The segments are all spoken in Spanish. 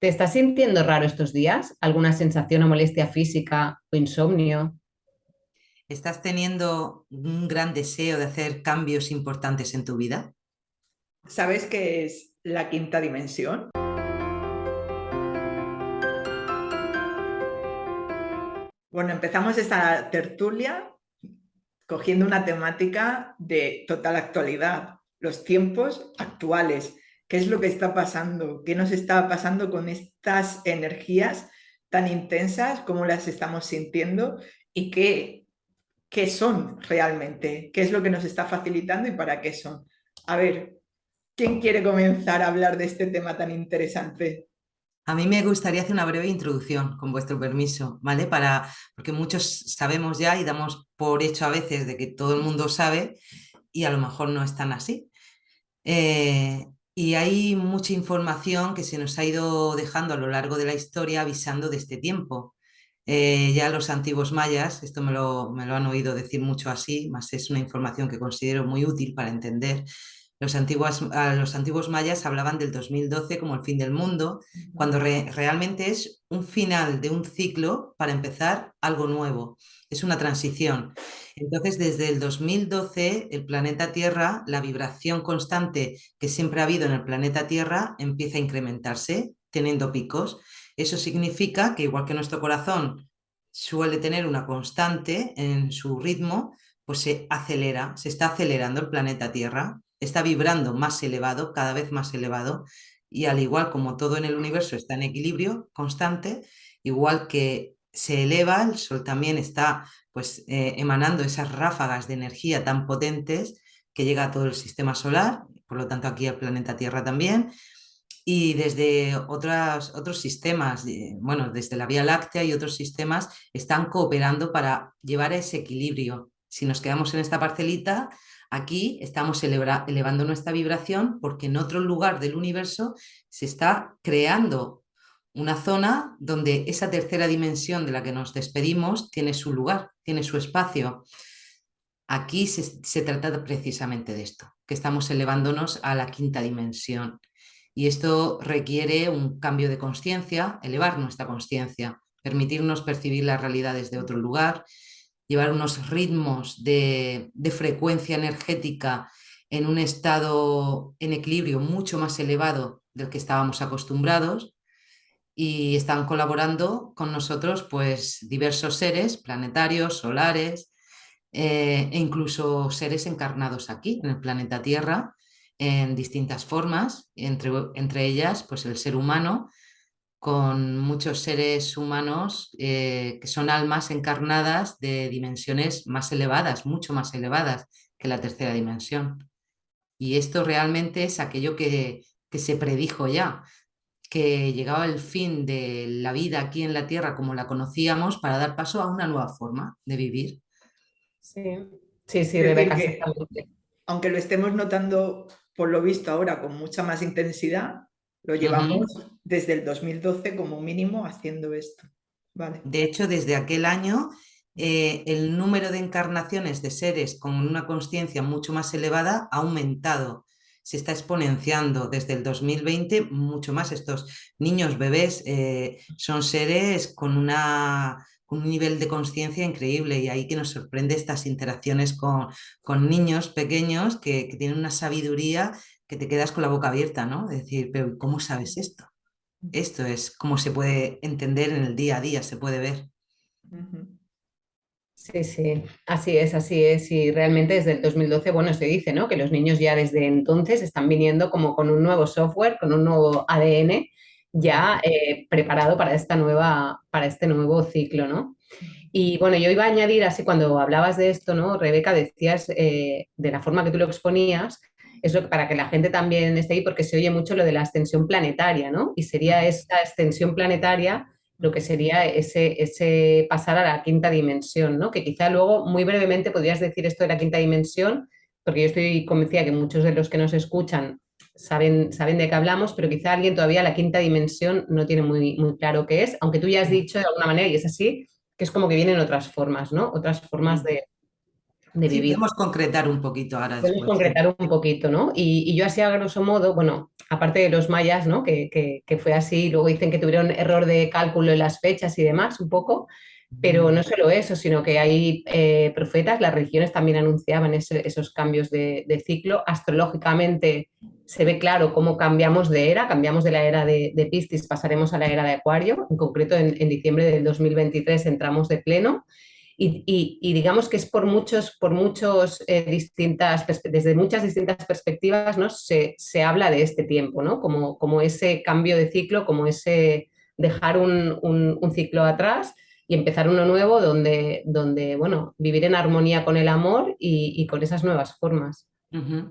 ¿Te estás sintiendo raro estos días? ¿Alguna sensación o molestia física o insomnio? ¿Estás teniendo un gran deseo de hacer cambios importantes en tu vida? ¿Sabes qué es la quinta dimensión? Bueno, empezamos esta tertulia cogiendo una temática de total actualidad, los tiempos actuales. ¿Qué es lo que está pasando? ¿Qué nos está pasando con estas energías tan intensas? ¿Cómo las estamos sintiendo? ¿Y qué son realmente? ¿Qué es lo que nos está facilitando y para qué son? A ver, ¿quién quiere comenzar a hablar de este tema tan interesante? A mí me gustaría hacer una breve introducción, con vuestro permiso, ¿vale? Porque muchos sabemos ya y damos por hecho a veces de que todo el mundo sabe y a lo mejor no es tan así. Y hay mucha información que se nos ha ido dejando a lo largo de la historia avisando de este tiempo. Ya los antiguos mayas, esto me lo han oído decir mucho así, más es una información que considero muy útil para entender. Los antiguos mayas hablaban del 2012 como el fin del mundo, cuando realmente es un final de un ciclo para empezar algo nuevo. Es una transición. Entonces, desde el 2012, el planeta Tierra, la vibración constante que siempre ha habido en el planeta Tierra, empieza a incrementarse, teniendo picos. Eso significa que igual que nuestro corazón suele tener una constante en su ritmo, pues se acelera, se está acelerando el planeta Tierra, está vibrando más elevado, cada vez más elevado, y al igual como todo en el universo está en equilibrio constante, igual que se eleva, el Sol también está pues emanando esas ráfagas de energía tan potentes que llega a todo el sistema solar, por lo tanto aquí al planeta Tierra también, y desde otros sistemas, bueno, desde la Vía Láctea y otros sistemas están cooperando para llevar a ese equilibrio. Si nos quedamos en esta parcelita, aquí estamos elevando nuestra vibración porque en otro lugar del universo se está creando una zona donde esa tercera dimensión de la que nos despedimos tiene su lugar, tiene su espacio. Aquí se trata precisamente de esto, que estamos elevándonos a la quinta dimensión. Y esto requiere un cambio de conciencia, elevar nuestra conciencia, permitirnos percibir las realidades de otro lugar, llevar unos ritmos de frecuencia energética en un estado en equilibrio mucho más elevado del que estábamos acostumbrados. Y están colaborando con nosotros pues diversos seres planetarios, solares, e incluso seres encarnados aquí en el planeta Tierra en distintas formas, entre ellas pues el ser humano, con muchos seres humanos que son almas encarnadas de dimensiones más elevadas, mucho más elevadas que la tercera dimensión. Y esto realmente es aquello que se predijo ya, que llegaba el fin de la vida aquí en la Tierra como la conocíamos para dar paso a una nueva forma de vivir. Sí, sí, sí, Es decir, Rebeca, que exactamente. aunque lo estemos notando por lo visto ahora con mucha más intensidad, lo Ujú. llevamos desde el 2012 como mínimo haciendo esto. Vale. De hecho, desde aquel año, el número de encarnaciones de seres con una conciencia mucho más elevada ha aumentado, se está exponenciando. Desde el 2020, mucho más. Estos niños bebés son seres con un nivel de conciencia increíble y ahí que nos sorprende estas interacciones con niños pequeños que tienen una sabiduría que te quedas con la boca abierta, ¿no? Es decir, pero ¿cómo sabes esto? Esto es como se puede entender en el día a día, se puede ver. Ujú. Sí, sí, así es, así es. Y realmente desde el 2012, bueno, se dice, ¿no? Que los niños ya desde entonces están viniendo como con un nuevo software, con un nuevo ADN ya preparado para para este nuevo ciclo, ¿no? Y bueno, yo iba a añadir, así cuando hablabas de esto, ¿no? Rebeca, decías de la forma que tú lo exponías, es lo que, para que la gente también esté ahí, porque se oye mucho lo de la extensión planetaria, ¿no? Y sería esta extensión planetaria lo que sería ese pasar a la quinta dimensión, ¿no? Que quizá luego, muy brevemente, podrías decir esto de la quinta dimensión, porque yo estoy convencida que muchos de los que nos escuchan saben de qué hablamos, pero quizá alguien todavía la quinta dimensión no tiene muy claro qué es, aunque tú ya has dicho de alguna manera, y es así, que es como que vienen otras formas, ¿no? Otras formas Mm. de Sí, vivir. podemos concretar un poquito ahora Podemos después. Sí. concretar un poquito, ¿no? Y yo así a grosso modo, bueno, aparte de los mayas, ¿no? Que fue así, luego dicen que tuvieron error de cálculo en las fechas y demás, un poco, pero no solo eso, sino que hay profetas, las religiones también anunciaban esos cambios de ciclo. Astrológicamente se ve claro cómo cambiamos de era, cambiamos de la era de Piscis, pasaremos a la era de Acuario, en concreto en diciembre del 2023 entramos de pleno. Y digamos que es por muchos desde muchas distintas perspectivas, ¿no? Se habla de este tiempo, ¿no? Como ese cambio de ciclo, como ese dejar un ciclo atrás y empezar uno nuevo donde, bueno, vivir en armonía con el amor y con esas nuevas formas. Ujú.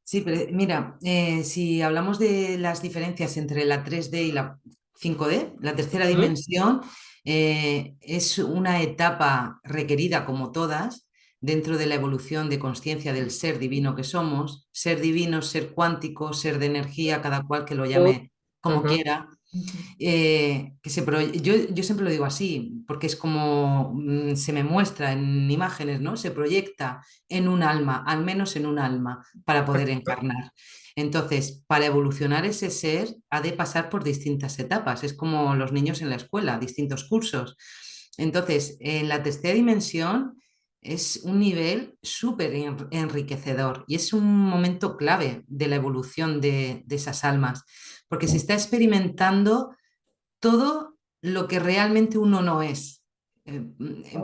Sí, pero mira, si hablamos de las diferencias entre la 3D y la 5D, la tercera ¿Mm? dimensión es una etapa requerida, como todas, dentro de la evolución de conciencia del ser divino que somos, ser divino, ser cuántico, ser de energía, cada cual que lo llame como Ajá. quiera. Yo siempre lo digo así, porque es como se me muestra en imágenes, ¿no? Se proyecta en un alma, al menos en un alma, para poder encarnar. Entonces, para evolucionar ese ser, ha de pasar por distintas etapas. Es como los niños en la escuela, distintos cursos. Entonces, en la tercera dimensión es un nivel súper enriquecedor y es un momento clave de la evolución de esas almas, porque se está experimentando todo lo que realmente uno no es.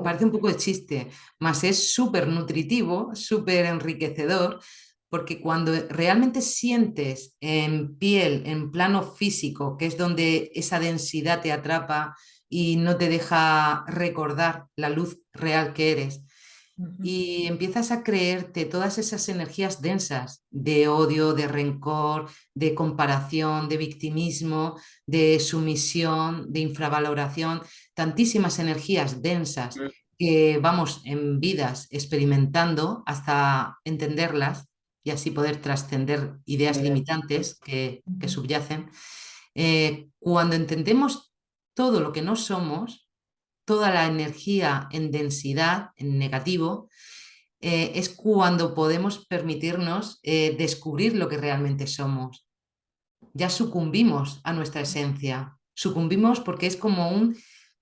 Parece un poco de chiste, mas es súper nutritivo, súper enriquecedor, porque cuando realmente sientes en piel, en plano físico, que es donde esa densidad te atrapa y no te deja recordar la luz real que eres, Ujú. y empiezas a creerte todas esas energías densas de odio, de rencor, de comparación, de victimismo, de sumisión, de infravaloración, tantísimas energías densas que vamos en vidas experimentando hasta entenderlas y así poder trascender ideas limitantes que Ujú. subyacen. Cuando entendemos todo lo que no somos, toda la energía en densidad, en negativo, es cuando podemos permitirnos descubrir lo que realmente somos. Ya sucumbimos a nuestra esencia, sucumbimos porque es como un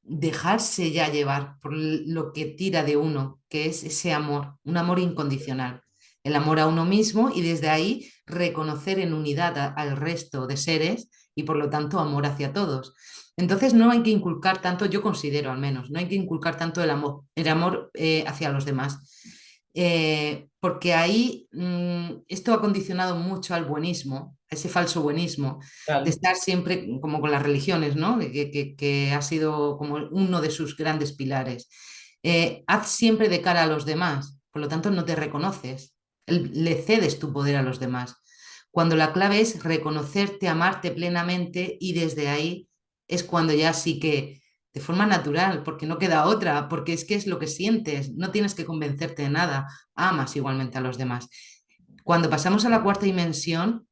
dejarse ya llevar por lo que tira de uno, que es ese amor, un amor incondicional, el amor a uno mismo y desde ahí reconocer en unidad al resto de seres y por lo tanto amor hacia todos. Entonces no hay que inculcar tanto, yo considero al menos, no hay que inculcar tanto el amor hacia los demás. Porque ahí esto ha condicionado mucho al buenismo, a ese falso buenismo, de Claro. estar siempre como con las religiones, ¿no? Que ha sido como uno de sus grandes pilares. Haz siempre de cara a los demás, por lo tanto no te reconoces, le cedes tu poder a los demás. Cuando la clave es reconocerte, amarte plenamente y desde ahí es cuando ya sí que de forma natural, porque no queda otra, porque es que es lo que sientes, no tienes que convencerte de nada, amas igualmente a los demás. Cuando pasamos a la cuarta dimensión,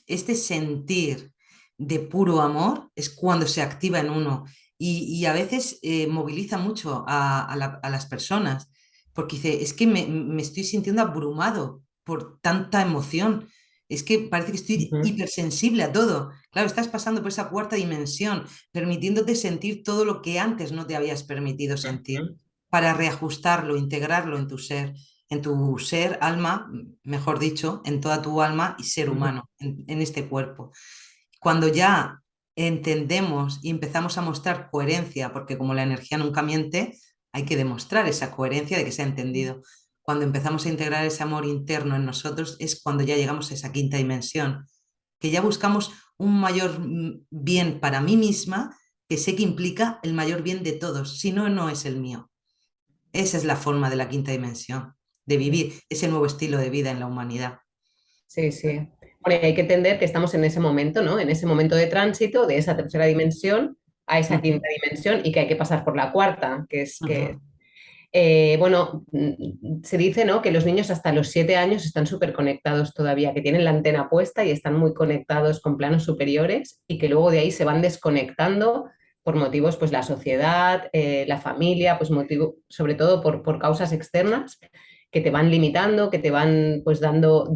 este sentir de puro amor es cuando se activa en uno y a veces moviliza mucho a las personas, porque dice, es que me estoy sintiendo abrumado por tanta emoción, es que parece que estoy Ujú. hipersensible a todo. Claro, estás pasando por esa cuarta dimensión, permitiéndote sentir todo lo que antes no te habías permitido sentir, Ujú. para reajustarlo, integrarlo en tu ser, alma, mejor dicho, en toda tu alma y ser Ujú. humano, en este cuerpo. Cuando ya entendemos y empezamos a mostrar coherencia, porque como la energía nunca miente, hay que demostrar esa coherencia de que se ha entendido. Cuando empezamos a integrar ese amor interno en nosotros es cuando ya llegamos a esa quinta dimensión, que ya buscamos un mayor bien para mí misma, que sé que implica el mayor bien de todos, si no, no es el mío. Esa es la forma de la quinta dimensión, de vivir ese nuevo estilo de vida en la humanidad. Sí, sí. Bueno, y hay que entender que estamos en ese momento, ¿no? En ese momento de tránsito de esa tercera dimensión a esa quinta dimensión y que hay que pasar por la cuarta, que es que, Ujú. bueno, se dice, ¿no? Que los niños hasta los 7 años están súper conectados todavía, que tienen la antena puesta y están muy conectados con planos superiores y que luego de ahí se van desconectando por motivos, pues la sociedad, la familia, pues sobre todo por causas externas que te van limitando, que te van pues dando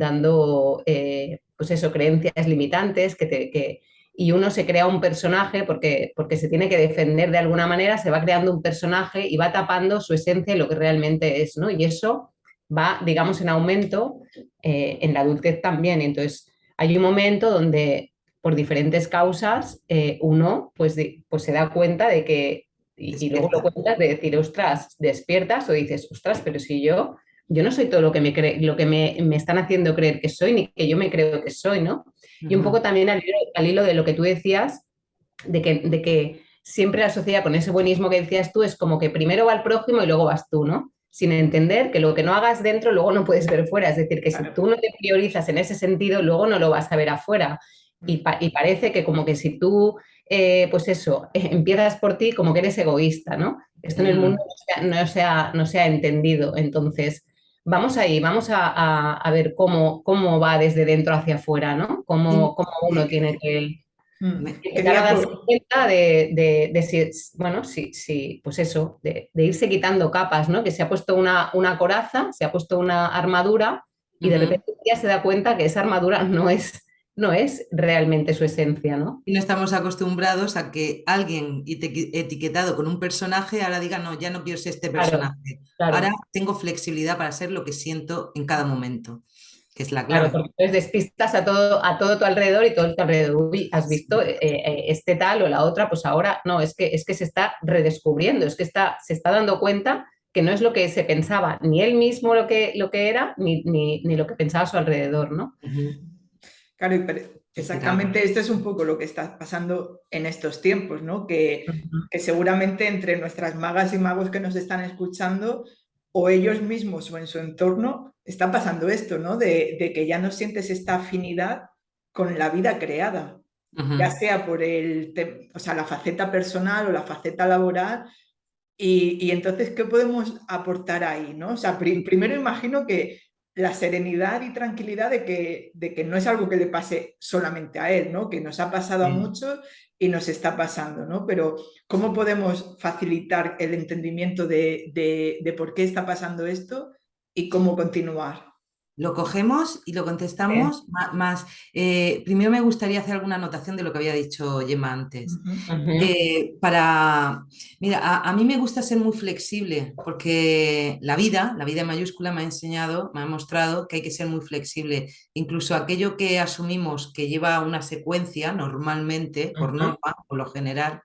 pues eso, creencias limitantes, y uno se crea un personaje porque se tiene que defender de alguna manera, se va creando un personaje y va tapando su esencia y lo que realmente es, ¿no? Y eso va, digamos, en aumento en la adultez también. Entonces, hay un momento donde por diferentes causas uno pues se da cuenta de que, y luego lo Despierta. cuentas de decir, ostras, despiertas o dices, ostras, pero si yo no soy todo lo que lo que me están haciendo creer que soy, ni que yo me creo que soy, ¿no? Y un poco Ujú. también al hilo de lo que tú decías, de que siempre la sociedad con ese buenismo que decías tú es como que primero va el prójimo y luego vas tú, ¿no? Sin entender que lo que no hagas dentro luego no puedes ver fuera. Es decir, que si Claro. tú no te priorizas en ese sentido, luego no lo vas a ver afuera. Y parece que como que si tú, pues eso, empiezas por ti, como que eres egoísta, ¿no? Esto en el mundo Mm. no se ha entendido. Entonces, vamos ahí, vamos a ver cómo va desde dentro hacia afuera, ¿no? Cómo uno Sí. tiene que empezar a Quería, darse cuenta de si, bueno, sí, pues eso, de irse quitando capas, ¿no? Que se ha puesto una coraza, se ha puesto una armadura y de Ujú. repente ya se da cuenta que esa armadura no es realmente su esencia, ¿no? Y no estamos acostumbrados a que alguien etiquetado con un personaje ahora diga, no, ya no quiero ser este Claro, personaje. Ahora claro. tengo flexibilidad para ser lo que siento en cada momento, que es la Claro, clave. porque entonces despistas a todo tu alrededor y todo tu alrededor, uy, has visto este tal o la otra, pues ahora no, es que se está redescubriendo, es que se está dando cuenta que no es lo que se pensaba, ni él mismo lo que era, ni lo que pensaba a su alrededor, ¿no? Ujú. claro, Literal. exactamente esto es un poco lo que está pasando en estos tiempos, ¿no? Ujú. Que seguramente entre nuestras magas y magos que nos están escuchando, o ellos mismos o en su entorno, está pasando esto, ¿no? De que ya no sientes esta afinidad con la vida creada, ya Ujú. sea por o sea, la faceta personal o la faceta laboral. Y entonces, ¿qué podemos aportar ahí, no? O sea, primero imagino que la serenidad y tranquilidad de que no es algo que le pase solamente a él, ¿no? Que nos ha pasado a Sí. muchos y nos está pasando, ¿no? Pero ¿cómo podemos facilitar el entendimiento de por qué está pasando esto y cómo continuar? Lo cogemos y lo Sí. contestamos más. Primero me gustaría hacer alguna anotación de lo que había dicho Gemma antes. Ujú. Ujú. Mira, a mí me gusta ser muy flexible porque la vida en mayúscula me ha enseñado, me ha mostrado que hay que ser muy flexible. Incluso aquello que asumimos que lleva una secuencia normalmente, por Ujú. norma, por lo general,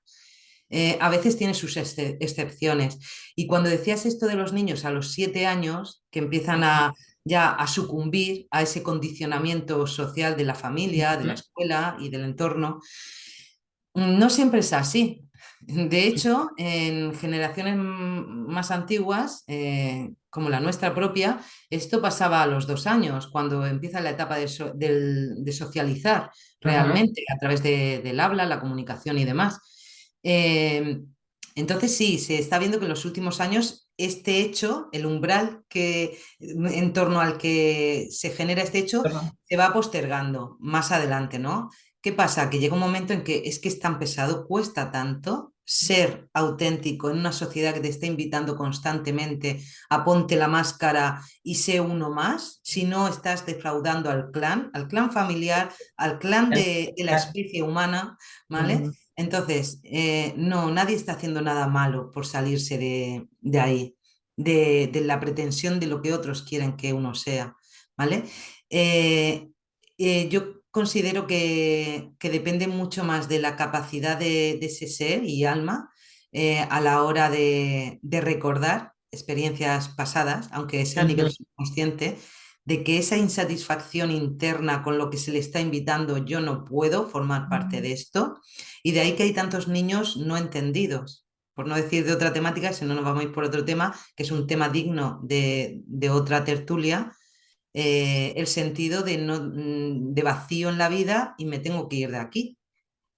a veces tiene sus excepciones. Y cuando decías esto de los niños a los 7 años, que empiezan ya a sucumbir a ese condicionamiento social de la familia, de la Ujú. escuela y del entorno, no siempre es así. De hecho, en generaciones más antiguas, como la nuestra propia, esto pasaba a los 2 años, cuando empieza la etapa de socializar Ajá. realmente a través del habla, la comunicación y demás. Eh, entonces sí, se está viendo que en los últimos años este hecho, el umbral en torno al que se genera este hecho, Perdón. se va postergando más adelante, ¿no? ¿Qué pasa? Que llega un momento en que es tan pesado, cuesta tanto ser auténtico en una sociedad que te está invitando constantemente a ponte la máscara y sé uno más, si no estás defraudando al clan familiar, al clan de la especie humana, ¿vale? Ujú. Entonces, no, nadie está haciendo nada malo por salirse de ahí, de la pretensión de lo que otros quieren que uno sea, ¿vale? Eh, yo considero que depende mucho más de la capacidad de ese ser y alma a la hora de recordar experiencias pasadas, aunque sea a nivel Ujú. subconsciente, de que esa insatisfacción interna con lo que se le está invitando, yo no puedo formar parte de esto, y de ahí que hay tantos niños no entendidos. Por no decir de otra temática, si no nos vamos a ir por otro tema, que es un tema digno de otra tertulia, el sentido de vacío en la vida y me tengo que ir de aquí.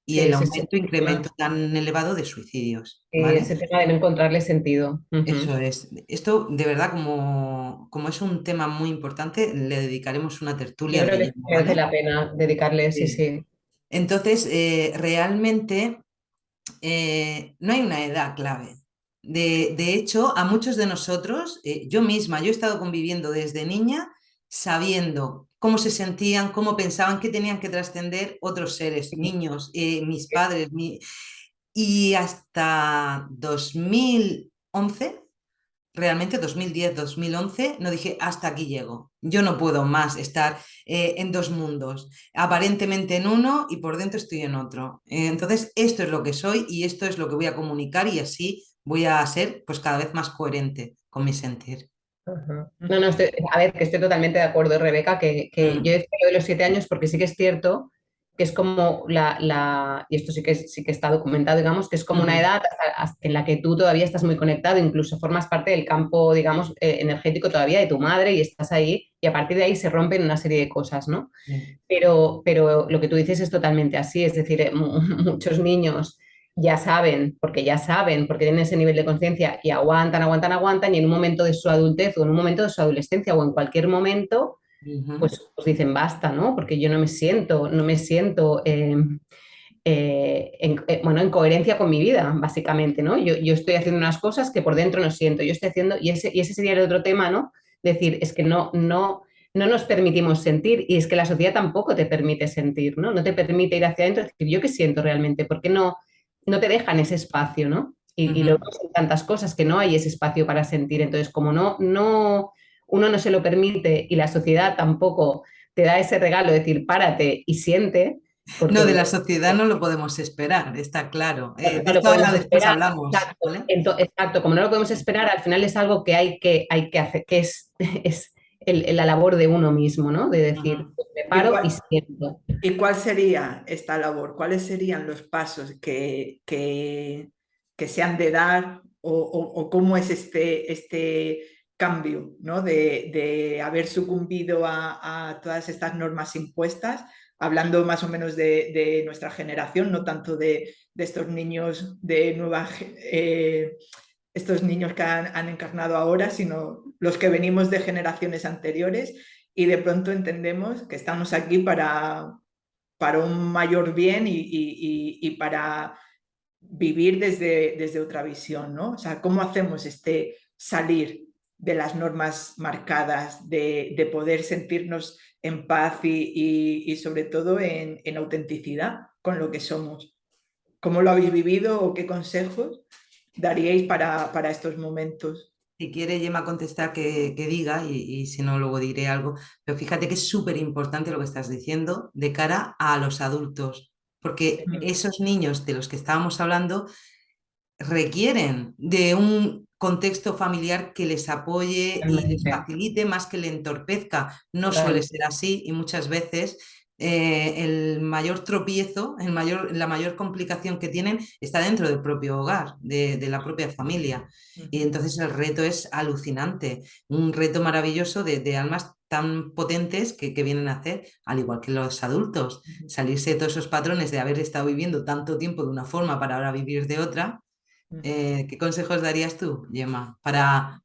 Y el Sí, sí, sí. aumento, incremento tan elevado de suicidios, ¿vale? Ese tema de no encontrarle sentido. Ujú. Eso es. Esto, de verdad, como es un tema muy importante, le dedicaremos una Yo tertulia creo de que lleno, merece ¿vale? la pena dedicarle, sí, Sí. sí. Entonces, realmente no hay una edad clave. De hecho, a muchos de nosotros, yo misma, yo he estado conviviendo desde niña sabiendo cómo se sentían, cómo pensaban, que tenían que trascender otros seres, niños, mis padres, y hasta 2011, realmente 2010, 2011, no dije, hasta aquí llego. Yo no puedo más estar en dos mundos, aparentemente en uno y por dentro estoy en otro. Entonces, esto es lo que soy y esto es lo que voy a comunicar y así voy a ser pues cada vez más coherente con mi sentir. Ajá. No, no, a ver, que estoy totalmente de acuerdo, Rebeca, que yo Mm, decía lo de los 7 años porque sí que es cierto que es como y esto sí que está documentado, digamos, que es como una ujú, edad en la que tú todavía estás muy conectado, incluso formas parte del campo, digamos, energético todavía de tu madre y estás ahí, y a partir de ahí se rompen una serie de cosas, ¿no? sí, Pero lo que tú dices es totalmente así, es decir, muchos niños ya saben, porque tienen ese nivel de conciencia y aguantan, aguantan, aguantan, y en un momento de su adultez o en un momento de su adolescencia o en cualquier momento, ujú, pues dicen basta, ¿no? Porque yo no me siento bueno, en coherencia con mi vida, básicamente, ¿no? Yo estoy haciendo unas cosas que por dentro no siento, yo estoy haciendo, y ese sería el otro tema, ¿no? Decir, es que no nos permitimos sentir y es que la sociedad tampoco te permite sentir, ¿no? No te permite ir hacia adentro, decir, ¿yo qué siento realmente? ¿Por qué no te dejan ese espacio, ¿no? Y lo ujú. vemos en tantas cosas que no hay ese espacio para sentir. Entonces, como uno no se lo permite y la sociedad tampoco te da ese regalo de decir, párate y siente, No, de porque la sociedad no lo podemos esperar, está claro. De no lo esto ahora podemos después esperar. hablamos, Exacto, ¿vale? exacto, como no lo podemos esperar, al final es algo que hay que hacer, que es la labor de uno mismo, ¿no? De decir, Ujú. pues me ¿Y paro y cuál, siento. y cuál sería esta labor? ¿Cuáles serían los pasos que se han de dar o cómo es este cambio, ¿no? de haber sucumbido a todas estas normas impuestas, hablando más o menos de nuestra generación, no tanto de estos niños de estos niños que han encarnado ahora, sino los que venimos de generaciones anteriores y de pronto entendemos que estamos aquí para un mayor bien y para vivir desde otra visión, ¿no? O sea, ¿cómo hacemos este salir de las normas marcadas, de poder sentirnos en paz y sobre todo en autenticidad con lo que somos? ¿Cómo lo habéis vivido o qué consejos daríais para estos momentos? Si quiere Gemma contestar, que diga y si no, luego diré algo. Pero fíjate que es súper importante lo que estás diciendo de cara a los adultos, porque Mm, esos niños de los que estábamos hablando requieren de un contexto familiar que les apoye y les Totalmente, facilite más que le entorpezca. No suele total. ser así y muchas veces el mayor tropiezo, la mayor complicación que tienen está dentro del propio hogar, de la propia familia. Y ujú, entonces el reto es alucinante, un reto maravilloso de almas tan potentes que vienen a hacer, al igual que los adultos, ujú, salirse de todos esos patrones de haber estado viviendo tanto tiempo de una forma para ahora vivir de otra. ujú. ¿Qué consejos darías tú, Gemma, para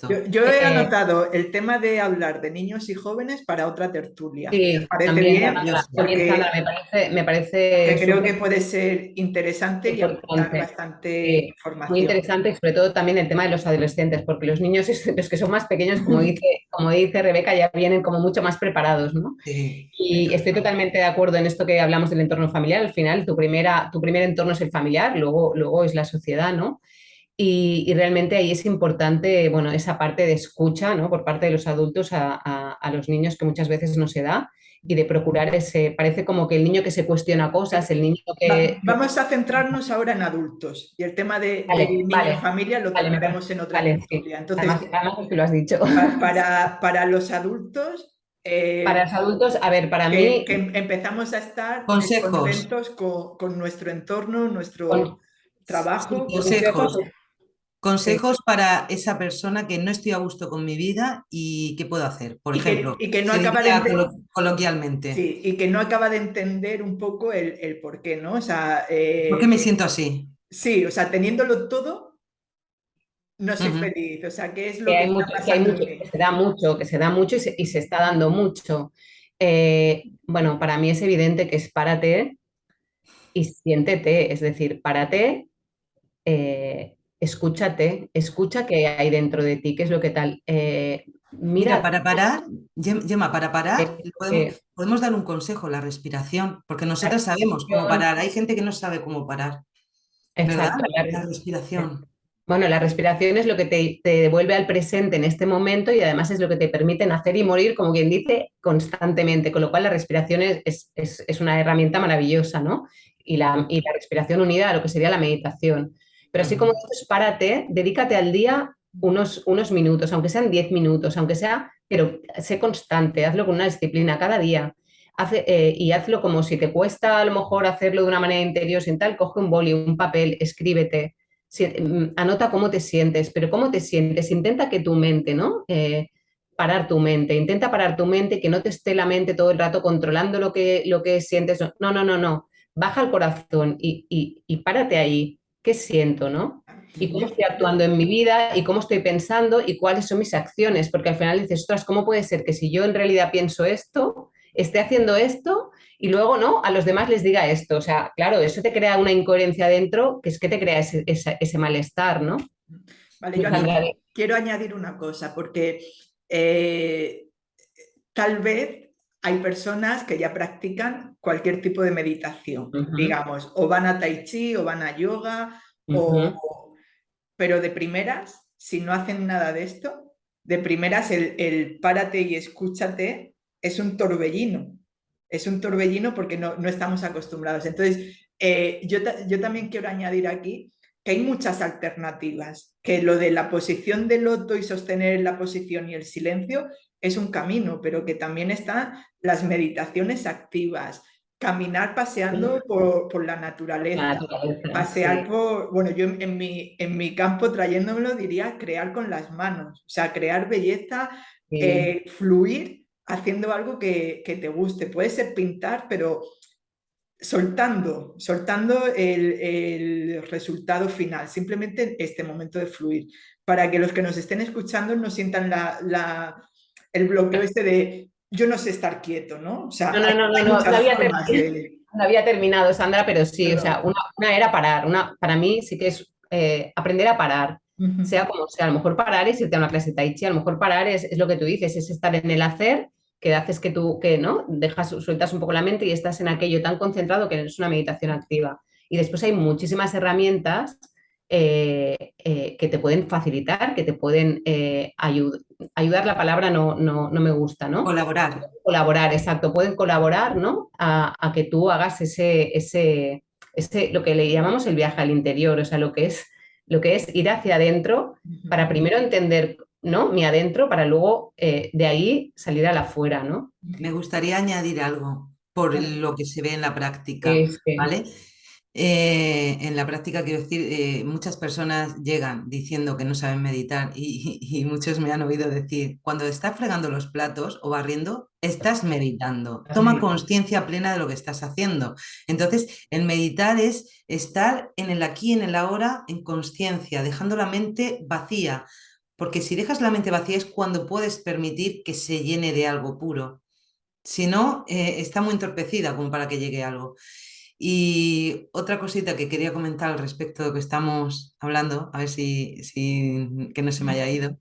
Yo, esto? yo he Eh, anotado el tema de hablar de niños y jóvenes para otra tertulia. ¿Te sí, parece también, bien? Sandra, Maravilloso. también, Sandra, Porque, me porque parece creo súper que puede ser interesante y aportar importante. bastante Muy información. interesante y sobre todo también el tema de los adolescentes, porque los niños, los que son más pequeños, como dice Rebeca, ya vienen como mucho más preparados, ¿no? Sí, Y estoy totalmente de acuerdo en esto que hablamos del entorno familiar. Al final, tu primer entorno es el familiar, luego es la sociedad, ¿no? Y realmente ahí es importante, bueno, esa parte de escucha, ¿no? Por parte de los adultos a los niños que muchas veces no se da y de procurar parece como que el niño que se cuestiona cosas, el niño Vamos a centrarnos ahora en adultos y el tema de vale, niño y vale, familia lo vale, tocaremos en otra vale, sí. tertulia. Entonces, Además es que lo has dicho. para los adultos, Para los adultos, a ver, para mí, que empezamos a estar consejos, descontentos con nuestro entorno, nuestro con- sí, trabajo, consejos, sí, consejos para esa persona que no estoy a gusto con mi vida y qué puedo hacer. Por ejemplo, y que no se acaba de diría coloquialmente, sí, y que no acaba de entender un poco el por qué, ¿no? O sea, ¿por qué me siento así? sí, o sea, teniéndolo todo, no soy Ujú, feliz. O sea, ¿qué es lo que que hay está mucho, que hay pasando en mucho, mí? que se da mucho y se está dando mucho. Bueno, para mí es evidente que es párate, y siéntete, es decir, párate, escúchate, escucha qué hay dentro de ti, qué es lo que tal. Mira, Mira, para parar, Gemma, para parar, eh, podemos dar un consejo, la respiración, porque la nosotras sabemos cómo respiración, parar. Hay gente que no sabe cómo parar, ¿verdad? exacto. La respiración. Bueno, la respiración es lo que te devuelve al presente en este momento y además es lo que te permite nacer y morir, como quien dice, constantemente, con lo cual la respiración es una herramienta maravillosa, ¿no? Y la respiración unida a lo que sería la meditación. Pero así como Ujú. dices, párate, dedícate al día unos minutos, aunque sean 10 minutos, aunque sea, pero sé constante, hazlo con una disciplina cada día. Y hazlo como si te cuesta a lo mejor hacerlo de una manera interior, sin tal, coge un boli, un papel, escríbete, anota cómo te sientes, pero cómo te sientes, intenta que tu mente, ¿no? Parar tu mente, intenta parar tu mente, que no te esté la mente todo el rato controlando lo que sientes. No, no, no, no. Baja el corazón y párate ahí. ¿Qué siento, no? Y cómo Yo, estoy actuando en mi vida y cómo estoy pensando y cuáles son mis acciones, porque al final dices, ostras, ¿cómo puede ser que si yo en realidad pienso esto, esté haciendo esto y luego, ¿no? A los demás les diga esto. O sea, claro, eso te crea una incoherencia dentro, que es que te crea ese malestar, ¿no? vale, yo aquí Sandra, quiero añadir una cosa, porque eh, tal vez hay personas que ya practican cualquier tipo de meditación, ujú, digamos, o van a tai chi, o van a yoga, ujú, pero de primeras, si no hacen nada de esto, de primeras el párate y escúchate es un torbellino. Es un torbellino porque no estamos acostumbrados. Entonces, yo también quiero añadir aquí que hay muchas alternativas, que lo de la posición del loto y sostener la posición y el silencio es un camino, pero que también están las meditaciones activas, caminar paseando por la la naturaleza, naturaleza, pasear sí, por, bueno, yo en mi campo trayéndomelo diría crear con las manos, o sea, crear belleza, sí, fluir haciendo algo que te guste. Puede ser pintar, pero soltando el resultado final, simplemente este momento de fluir, para que los que nos estén escuchando no sientan el bloqueo este de yo no sé estar quieto, ¿no? O sea, no, no, no, no, hay no, muchas formas de... no había terminado, Sandra, pero sí, o sea, Perdón. una era parar, para mí sí que es aprender a parar, sea como sea, a lo mejor parar es irte a una clase de Tai Chi, a lo mejor parar es lo que tú dices, es estar en el hacer, que haces que tú, que no, sueltas un poco la mente y estás en aquello tan concentrado que es una meditación activa. Y después hay muchísimas herramientas que te pueden facilitar, que te pueden ayudar, la palabra no me gusta, ¿no? Colaborar. Colaborar, exacto, pueden colaborar, ¿no? A que tú hagas lo que le llamamos el viaje al interior, o sea, lo que es ir hacia adentro para primero entender, ¿no? Mi adentro, para luego de ahí salir a la afuera, ¿no? Me gustaría añadir algo por lo que se ve en la práctica, Es que, ¿vale? En la práctica, quiero decir, muchas personas llegan diciendo que no saben meditar y muchos me han oído decir, cuando estás fregando los platos o barriendo, estás meditando. Toma conciencia plena de lo que estás haciendo. Entonces, el meditar es estar en el aquí, en el ahora, en conciencia, dejando la mente vacía, porque si dejas la mente vacía es cuando puedes permitir que se llene de algo puro. Si no, está muy entorpecida como para que llegue algo. Y otra cosita que quería comentar al respecto de lo que estamos hablando, a ver si que no se me haya ido,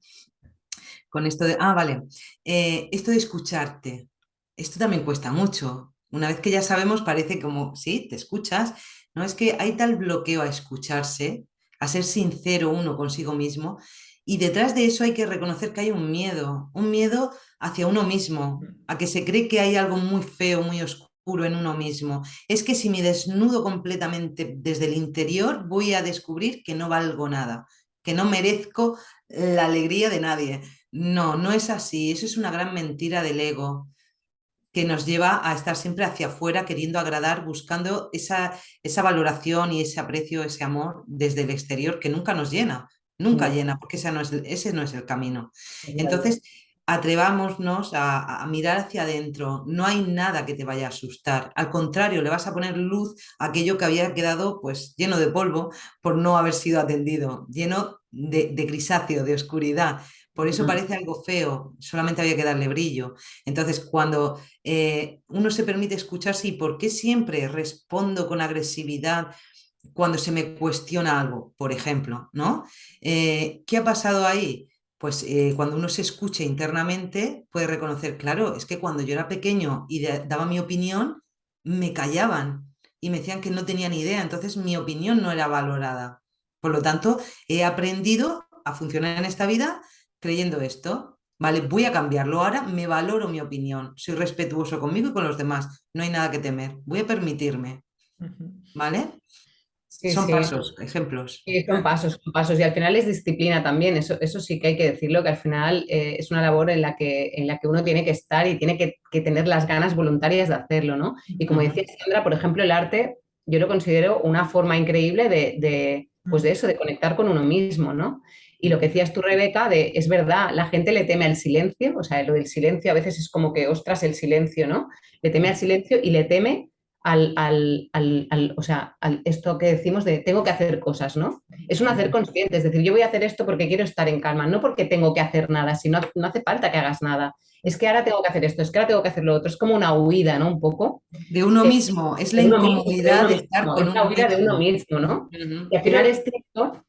con esto de, vale, esto de escucharte, esto también cuesta mucho. Una vez que ya sabemos, parece como, sí, te escuchas, no es que hay tal bloqueo a escucharse, a ser sincero uno consigo mismo, y detrás de eso hay que reconocer que hay un miedo hacia uno mismo, a que se cree que hay algo muy feo, muy oscuro en uno mismo. Es que si me desnudo completamente desde el interior, voy a descubrir que no valgo nada, que no merezco la alegría de nadie. No, no es así. Eso es una gran mentira del ego que nos lleva a estar siempre hacia afuera, queriendo agradar, buscando esa valoración y ese aprecio, ese amor desde el exterior que nunca no, llena, porque ese no es el camino. claro, Entonces, atrevámonos a mirar hacia adentro. No hay nada que te vaya a asustar. Al contrario, le vas a poner luz a aquello que había quedado pues lleno de polvo por no haber sido atendido, lleno de grisáceo, de oscuridad Por eso Mm. parece algo feo, solamente había que darle brillo. Entonces, cuando uno se permite escucharse, ¿y por qué siempre respondo con agresividad cuando se me cuestiona algo, por ejemplo, ¿no? ¿Qué ha pasado ahí? Pues cuando uno se escucha internamente puede reconocer, claro, es que cuando yo era pequeño y daba mi opinión, me callaban y me decían que no tenía ni idea, entonces mi opinión no era valorada. Por lo tanto, he aprendido a funcionar en esta vida creyendo esto. Vale, voy a cambiarlo. Ahora me valoro mi opinión, soy respetuoso conmigo y con los demás. No hay nada que temer. Voy a permitirme, Ujú. ¿vale? Sí, Son sí. pasos, ejemplos. Sí, son pasos y al final es disciplina también, eso sí que hay que decirlo, que al final es una labor en la que uno tiene que estar y tiene que tener las ganas voluntarias de hacerlo, ¿no? Y como Ujú, decía Sandra, por ejemplo, el arte yo lo considero una forma increíble pues de eso, de conectar con uno mismo, ¿no? Y lo que decías tú, Rebeca, es verdad, la gente le teme al silencio, o sea, lo del silencio a veces es como que, ostras, el silencio, ¿no? Le teme al silencio y le teme o sea, esto que decimos de tengo que hacer cosas, ¿no? Es un hacer consciente, es decir, yo voy a hacer esto porque quiero estar en calma, no porque tengo que hacer nada, sino no hace falta que hagas nada. Es que ahora tengo que hacer esto, es que ahora tengo que hacer lo otro, es como una huida, ¿no? Un poco de uno mismo, es la de incomodidad uno de estar mismo, con es la uno huida de uno mismo. mismo, ¿no? Ujú, Y al final Quiero, es esto,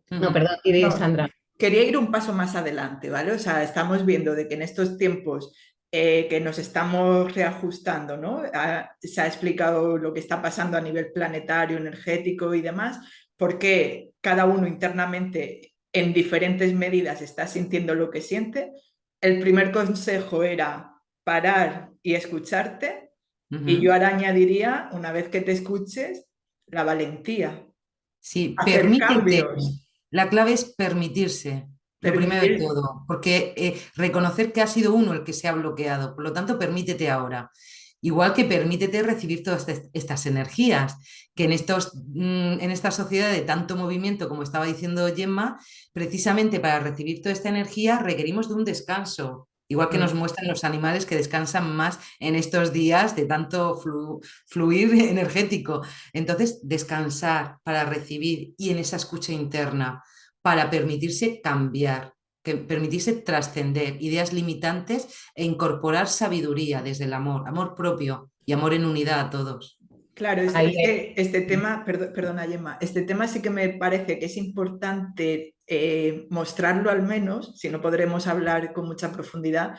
no, ujú, perdón, y de no, Sandra. quería ir un paso más adelante, ¿vale? O sea, estamos viendo de que en estos tiempos que nos estamos reajustando, ¿no? Se ha explicado lo que está pasando a nivel planetario, energético y demás, porque cada uno internamente en diferentes medidas está sintiendo lo que siente. El primer consejo era parar y escucharte, y yo ujú. ahora añadiría, una vez que te escuches, la valentía, Sí, hacer permítete. cambios, La clave es permitirse, lo primero de permitir. todo, porque reconocer que ha sido uno el que se ha bloqueado, por lo tanto, permítete ahora. Igual que permítete recibir todas estas energías, que en esta sociedad de tanto movimiento, como estaba diciendo Gemma, precisamente para recibir toda esta energía requerimos de un descanso, igual que nos muestran los animales que descansan más en estos días de tanto fluir energético. Entonces, descansar para recibir y en esa escucha interna, para permitirse cambiar, que permitirse trascender ideas limitantes e incorporar sabiduría desde el amor, amor propio y amor en unidad a todos. Claro, es, Ahí, es que este tema, perdona Gemma, este tema sí que me parece que es importante mostrarlo al menos, si no podremos hablar con mucha profundidad,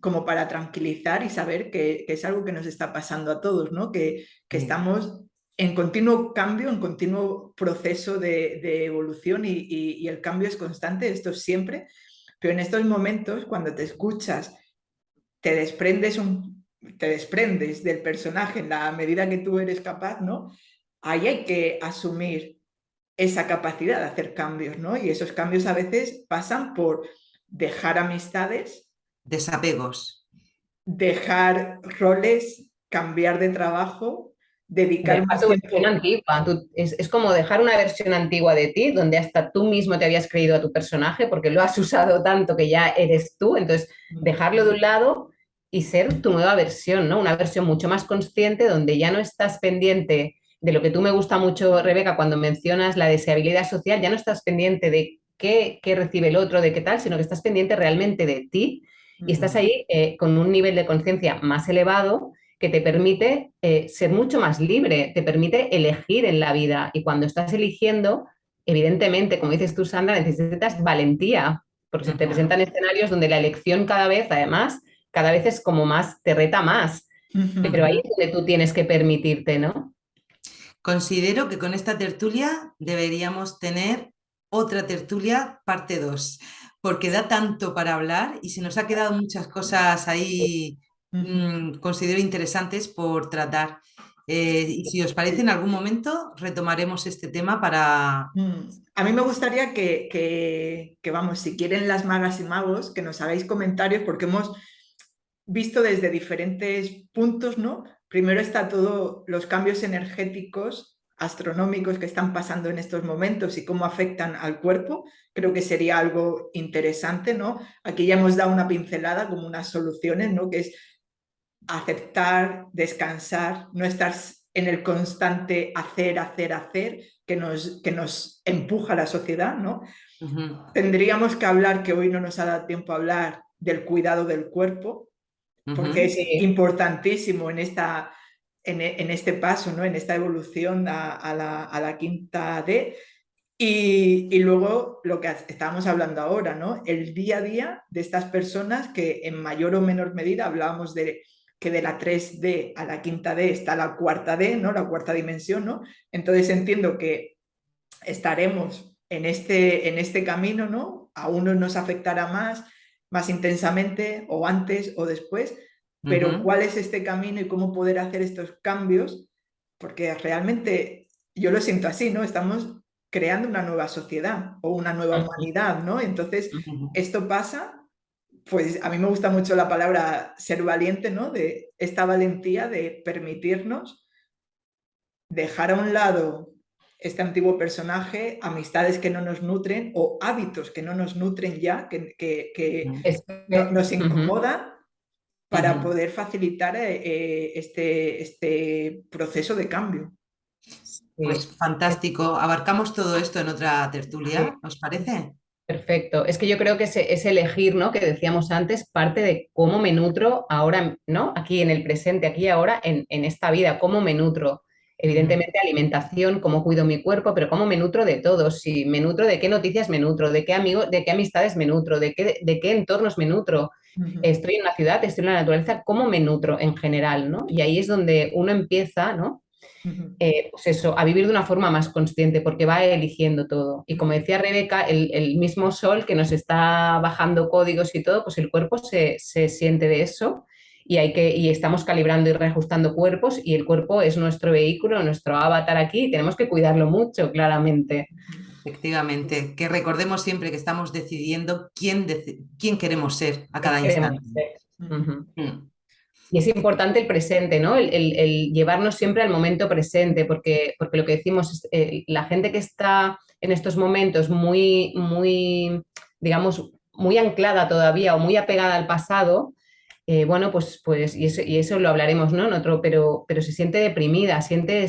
como para tranquilizar y saber que es algo que nos está pasando a todos, ¿no? Que Sí. estamos en continuo cambio, en continuo proceso de evolución y el cambio es constante, esto es siempre, pero en estos momentos, cuando te escuchas, te desprendes, te desprendes del personaje en la medida que tú eres capaz, ¿no? Ahí hay que asumir esa capacidad de hacer cambios, ¿no? Y esos cambios a veces pasan por dejar amistades, Desapegos. dejar roles, cambiar de trabajo, dedicar dejar más tu versión tiempo. antigua. Es como dejar una versión antigua de ti, donde hasta tú mismo te habías creído a tu personaje, porque lo has usado tanto que ya eres tú. Entonces, dejarlo de un lado y ser tu nueva versión, ¿no? Una versión mucho más consciente, donde ya no estás pendiente de lo que tú me gusta mucho, Rebeca, cuando mencionas la deseabilidad social, ya no estás pendiente de qué recibe el otro, de qué tal, sino que estás pendiente realmente de ti y estás ahí con un nivel de conciencia más elevado que te permite ser mucho más libre, te permite elegir en la vida. Y cuando estás eligiendo, evidentemente, como dices tú, Sandra, necesitas valentía, porque se te presentan escenarios donde la elección cada vez, además, cada vez es como más, te reta más. Pero ahí es donde tú tienes que permitirte, ¿no? Considero que con esta tertulia deberíamos tener otra tertulia parte 2 porque da tanto para hablar y se nos ha quedado muchas cosas ahí, considero interesantes por tratar. Y si os parece, en algún momento retomaremos este tema para... A mí me gustaría vamos, si quieren las magas y magos, que nos hagáis comentarios, porque hemos visto desde diferentes puntos, ¿no? Primero está todo los cambios energéticos, astronómicos que están pasando en estos momentos y cómo afectan al cuerpo. Creo que sería algo interesante, ¿no? Aquí ya hemos dado una pincelada como unas soluciones, ¿no? Que es aceptar, descansar, no estar en el constante hacer, que nos empuja a la sociedad, ¿no? Tendríamos que hablar, que hoy no nos ha dado tiempo a hablar, del cuidado del cuerpo, porque es importantísimo en este paso, ¿no? En esta evolución a la quinta D. Y luego lo que estábamos hablando ahora, ¿no? El día a día de estas personas que en mayor o menor medida hablábamos de que de la 3D a la quinta D está la cuarta D, ¿no? La cuarta dimensión, ¿no? Entonces entiendo que estaremos en este camino, ¿no? A unos nos afectará más intensamente, o antes o después, pero ¿cuál es este camino y cómo poder hacer estos cambios? Porque realmente yo lo siento así, ¿no? Estamos creando una nueva sociedad o una nueva humanidad, ¿no? Entonces, esto pasa, pues a mí me gusta mucho la palabra ser valiente, ¿no? De esta valentía de permitirnos dejar a un lado este antiguo personaje, amistades que no nos nutren o hábitos que no nos nutren ya, que nos incomodan, para poder facilitar este proceso de cambio. Pues fantástico. Abarcamos todo esto en otra tertulia, ¿os parece? Perfecto. Es que yo creo que ese elegir, ¿no? Que decíamos antes, parte de cómo me nutro ahora, ¿no? Aquí en el presente, aquí y ahora, en esta vida, cómo me nutro. Evidentemente, alimentación, cómo cuido mi cuerpo, pero cómo me nutro de todo. Si me nutro, de qué noticias me nutro, de qué amigos, de qué amistades me nutro, de qué entornos me nutro. Estoy en una ciudad, estoy en la naturaleza, cómo me nutro en general, ¿no? Y ahí es donde uno empieza, ¿no? Pues eso, a vivir de una forma más consciente, porque va eligiendo todo. Y como decía Rebeca, el mismo sol que nos está bajando códigos y todo, pues el cuerpo se siente de eso y estamos calibrando y reajustando cuerpos y el cuerpo es nuestro vehículo, nuestro avatar aquí y tenemos que cuidarlo mucho, claramente. Efectivamente, que recordemos siempre que estamos decidiendo quién queremos ser a cada instante. Y es importante el presente, ¿no? El llevarnos siempre al momento presente, porque lo que decimos es la gente que está en estos momentos muy, digamos, muy anclada todavía o muy apegada al pasado, bueno, pues y eso lo hablaremos, ¿no? En otro, pero se siente deprimida, siente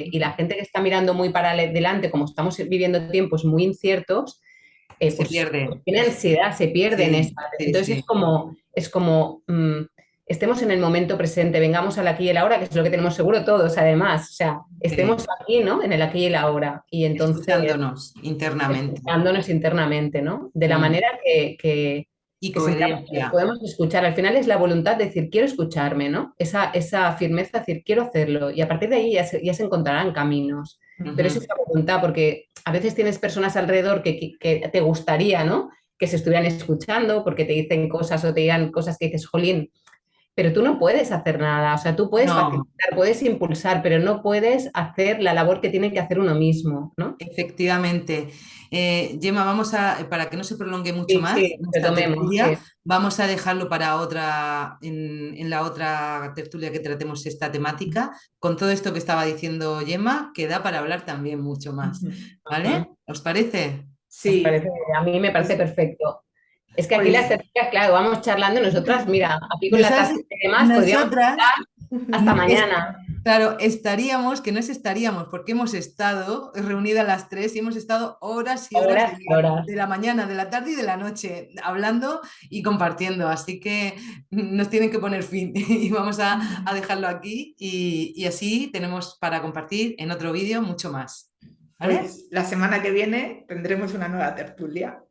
y la gente que está mirando muy para adelante, como estamos viviendo tiempos muy inciertos, se pues pierde. tiene ansiedad, se pierde en esa. Entonces es como estemos en el momento presente, vengamos al aquí y el ahora, que es lo que tenemos seguro todos, además. O sea, estemos aquí, ¿no? En el aquí y el ahora. Y entonces, escuchándonos internamente. Escuchándonos internamente, ¿no? De la manera que sintamos que podemos escuchar. Al final es la voluntad de decir, quiero escucharme, ¿no? Esa firmeza de decir, quiero hacerlo. Y a partir de ahí ya se encontrarán caminos. Pero es esa voluntad, porque a veces tienes personas alrededor que te gustaría, ¿no? Que se estuvieran escuchando, porque te dicen cosas o te digan cosas que dices, jolín, pero tú no puedes hacer nada. O sea, tú puedes facilitar, puedes impulsar, pero no puedes hacer la labor que tiene que hacer uno mismo, ¿no? Efectivamente. Gemma, para que no se prolongue mucho más esta tertulia, vamos a dejarlo para en la otra tertulia que tratemos esta temática. Con todo esto que estaba diciendo Gemma, queda para hablar también mucho más. ¿Vale? ¿Os parece? Sí. A mí me parece perfecto. Es que aquí las tertulias, claro, vamos charlando nosotras, mira, aquí con la taza y demás, podríamos estar hasta mañana. Claro, que no estaríamos, porque hemos estado reunidas las tres y hemos estado horas y horas de la mañana, de la tarde y de la noche, hablando y compartiendo. Así que nos tienen que poner fin y vamos a dejarlo aquí y así tenemos para compartir en otro vídeo mucho más. ¿Vale? Pues la semana que viene tendremos una nueva tertulia.